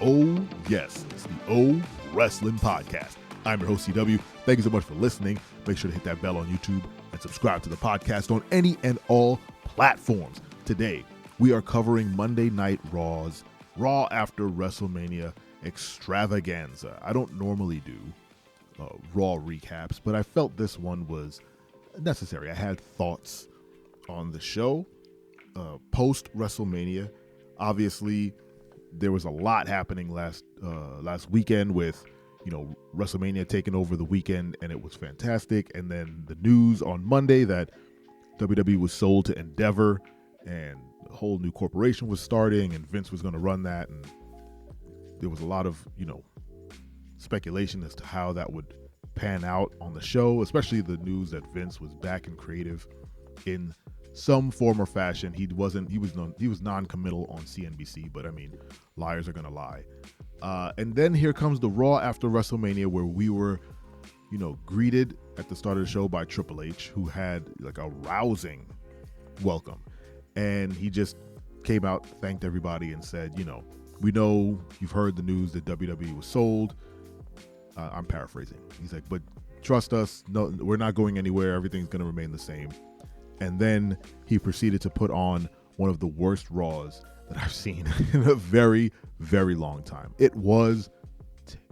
Oh, yes, it's the O Wrestling Podcast. I'm your host, CW. Thank you so much for listening. Make sure to hit that bell on YouTube and subscribe to the podcast on any and all platforms. Today, we are covering Monday Night Raw's Raw After Wrestlemania extravaganza. I don't normally do Raw recaps, but I felt this one was necessary. I had thoughts on the show post WrestleMania. Obviously, there was a lot happening last weekend with, WrestleMania taking over the weekend, and it was fantastic. And then the news on Monday that WWE was sold to Endeavor, and a whole new corporation was starting, and Vince was going to run that. And there was a lot of, speculation as to how that would pan out on the show, especially the news that Vince was back in creative in some form or fashion. He was non-committal on CNBC, but I mean, liars are gonna lie. And then here comes the Raw After WrestleMania, where we were, greeted at the start of the show by Triple H, who had like a rousing welcome, and he just came out, thanked everybody, and said, we know you've heard the news that WWE was sold. I'm paraphrasing. He's like, but trust us, no, we're not going anywhere. Everything's going to remain the same. And then he proceeded to put on one of the worst Raws that I've seen in a very, very long time. It was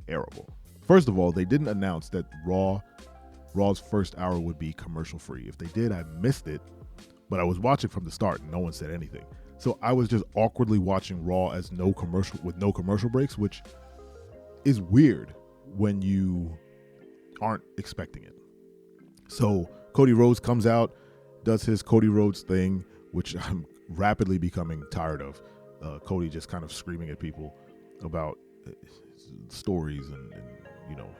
terrible. First of all, they didn't announce that Raw's first hour would be commercial free. If they did, I missed it, but I was watching from the start and no one said anything. So I was just awkwardly watching Raw with no commercial breaks, which is weird when you aren't expecting it. So Cody Rhodes comes out, does his Cody Rhodes thing, which I'm rapidly becoming tired of. Cody just kind of screaming at people about stories and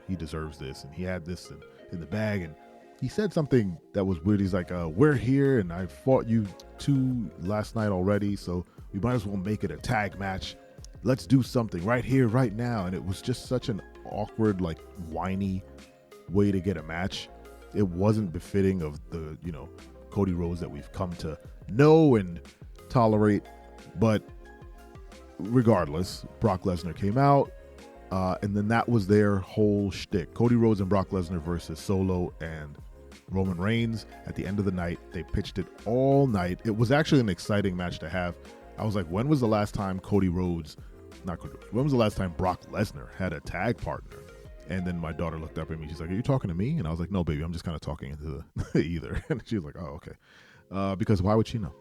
he deserves this and he had this in the bag, and he said something that was weird. He's like, we're here and I fought you two last night already, so we might as well make it a tag match. Let's do something right here, right now. And it was just such an awkward, like, whiny way to get a match. It wasn't befitting of the, Cody Rhodes that we've come to know and tolerate. But regardless, Brock Lesnar came out, and then that was their whole shtick. Cody Rhodes and Brock Lesnar versus Solo and Roman Reigns. At the end of the night, they pitched it all night. It was actually an exciting match to have. I was like, when was the last time when was the last time Brock Lesnar had a tag partner? And then my daughter looked up at me. She's like, are you talking to me? And I was like, no, baby, I'm just kind of talking into the ether. And she was like, oh, okay. Because why would she know?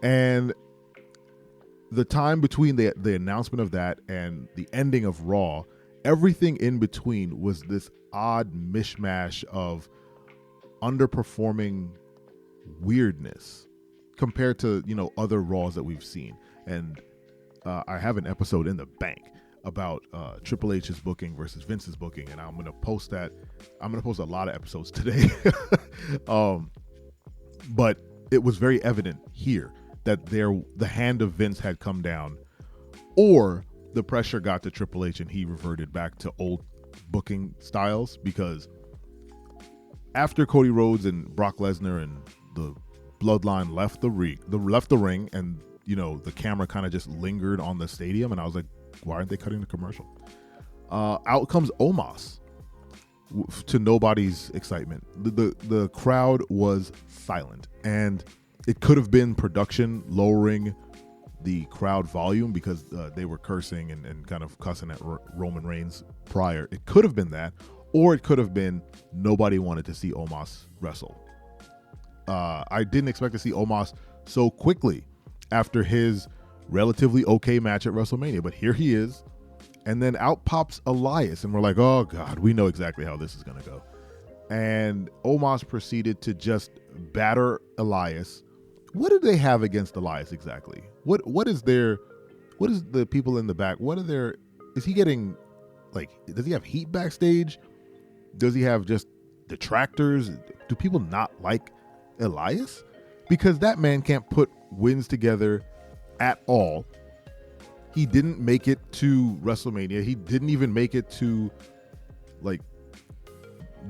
And the time between the announcement of that and the ending of Raw, everything in between was this odd mishmash of underperforming weirdness compared to, other Raws that we've seen. And I have an episode in the bank about Triple H's booking versus Vince's booking, and I'm going to post that. I'm going to post a lot of episodes today. But it was very evident here that the hand of Vince had come down, or the pressure got to Triple H and he reverted back to old booking styles, because after Cody Rhodes and Brock Lesnar and the Bloodline left the ring, and the camera kind of just lingered on the stadium, and I was like, why aren't they cutting the commercial? Out comes Omos, to nobody's excitement. The crowd was silent, and it could have been production lowering the crowd volume because they were cursing and kind of cussing at Roman Reigns prior. It could have been that, or it could have been nobody wanted to see Omos wrestle. I didn't expect to see Omos so quickly after his relatively okay match at WrestleMania, but here he is. And then out pops Elias, and we're like, oh God, we know exactly how this is going to go. And Omos proceeded to just batter Elias. What do they have against Elias exactly? What is the people in the back? Is he getting, does he have heat backstage? Does he have just detractors? Do people not like Elias? Because that man can't put wins together at all. He didn't make it to WrestleMania. He didn't even make it to the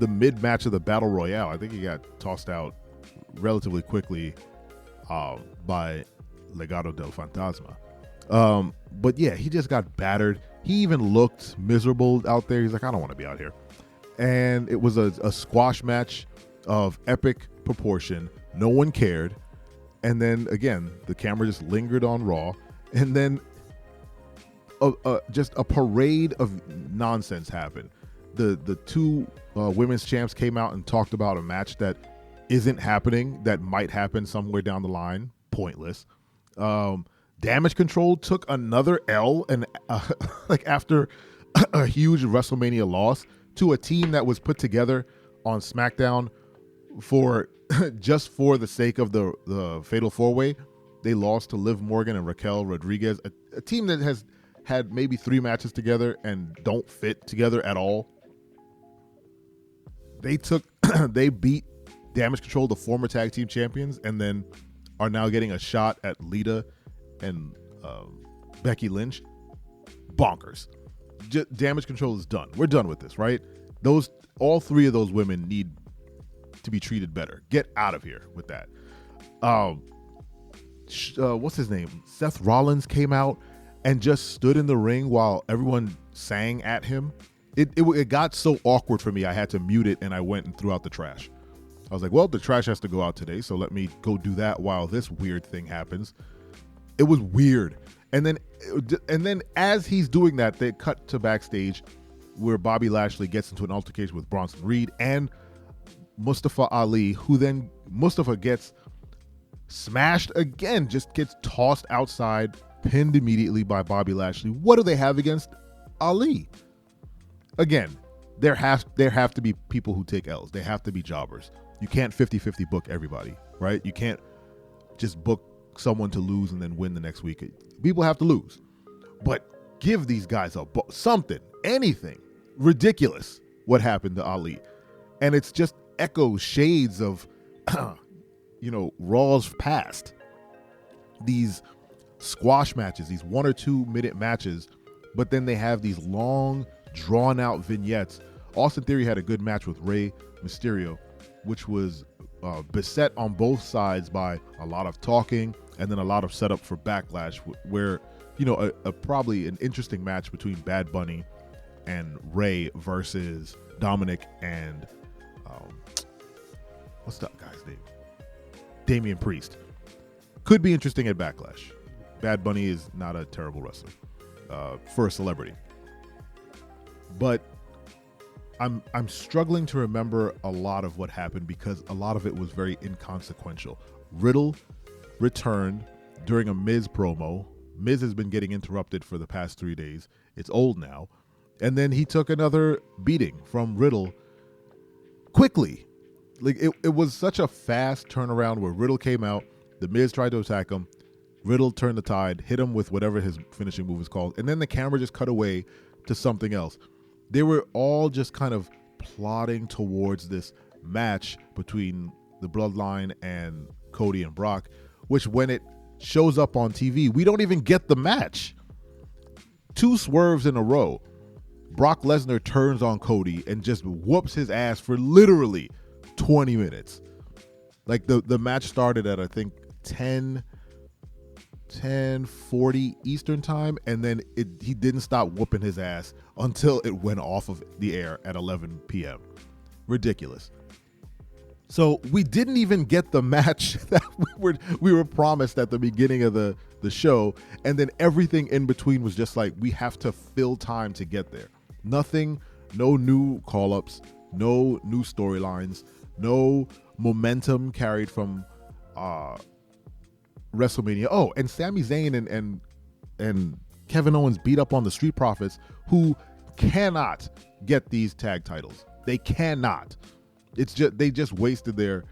mid match of the Battle Royale. I think he got tossed out relatively quickly by Legado del Fantasma. But yeah, he just got battered. He even looked miserable out there. He's like, I don't want to be out here. And it was a squash match of epic proportion. No one cared. And then, again, the camera just lingered on Raw. And then just a parade of nonsense happened. The two women's champs came out and talked about a match that isn't happening, that might happen somewhere down the line. Pointless. Damage Control took another L, and like after a huge WrestleMania loss to a team that was put together on SmackDown for just for the sake of the Fatal 4-Way. They lost to Liv Morgan and Raquel Rodriguez, a team that has had maybe 3 matches together and don't fit together at all. They beat Damage Control, the former tag team champions, and then are now getting a shot at Lita and Becky Lynch. Bonkers. Damage Control is done. We're done with this, right? All 3 of those women need to be treated better. Get out of here with that. What's his name? Seth Rollins came out and just stood in the ring while everyone sang at him. It got so awkward for me, I had to mute it, and I went and threw out the trash. I was like, well, the trash has to go out today, so let me go do that while this weird thing happens. It was weird. And then as he's doing that, they cut to backstage where Bobby Lashley gets into an altercation with Bronson Reed and Mustafa Ali, who then Mustafa gets smashed again, just gets tossed outside, pinned immediately by Bobby Lashley. What do they have against Ali? Again, there have to be people who take L's. They have to be jobbers. You can't 50-50 book everybody, right? You can't just book someone to lose and then win the next week. People have to lose. But give these guys something, anything. Ridiculous what happened to Ali. And it's just echoes, shades of, Raw's past. These squash matches, these 1 or 2 minute matches, but then they have these long, drawn out vignettes. Austin Theory had a good match with Rey Mysterio, which was beset on both sides by a lot of talking and then a lot of setup for Backlash, where, probably an interesting match between Bad Bunny and Rey versus Dominic and what's that guy's name? Damian Priest. Could be interesting at Backlash. Bad Bunny is not a terrible wrestler for a celebrity. But I'm struggling to remember a lot of what happened because a lot of it was very inconsequential. Riddle returned during a Miz promo. Miz has been getting interrupted for the past 3 days. It's old now. And then he took another beating from Riddle quickly. Like it was such a fast turnaround where Riddle came out, the Miz tried to attack him, Riddle turned the tide, hit him with whatever his finishing move is called, and then the camera just cut away to something else. They were all just kind of plodding towards this match between the Bloodline and Cody and Brock, which when it shows up on TV, we don't even get the match. 2 swerves in a row. Brock Lesnar turns on Cody and just whoops his ass for literally 20 minutes. Like the match started at, I think, 10:40 Eastern time, and then he didn't stop whooping his ass until it went off of the air at 11 p.m. Ridiculous. So we didn't even get the match that we were promised at the beginning of the show, and then everything in between was just like, we have to fill time to get there. Nothing, no new call-ups, no new storylines, no momentum carried from WrestleMania. Oh, and Sami Zayn and Kevin Owens beat up on the Street Profits, who cannot get these tag titles. They cannot. It's just they just wasted their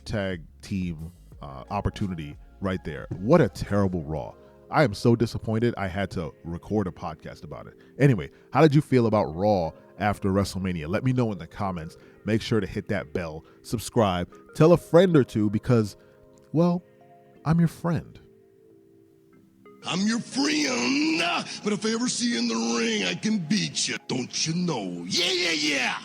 tag team opportunity right there. What a terrible Raw. I am so disappointed I had to record a podcast about it. Anyway, how did you feel about Raw after WrestleMania? Let me know in the comments. Make sure to hit that bell, subscribe, tell a friend or two because, well, I'm your friend. I'm your friend, but if I ever see you in the ring, I can beat you. Don't you know? Yeah, yeah, yeah.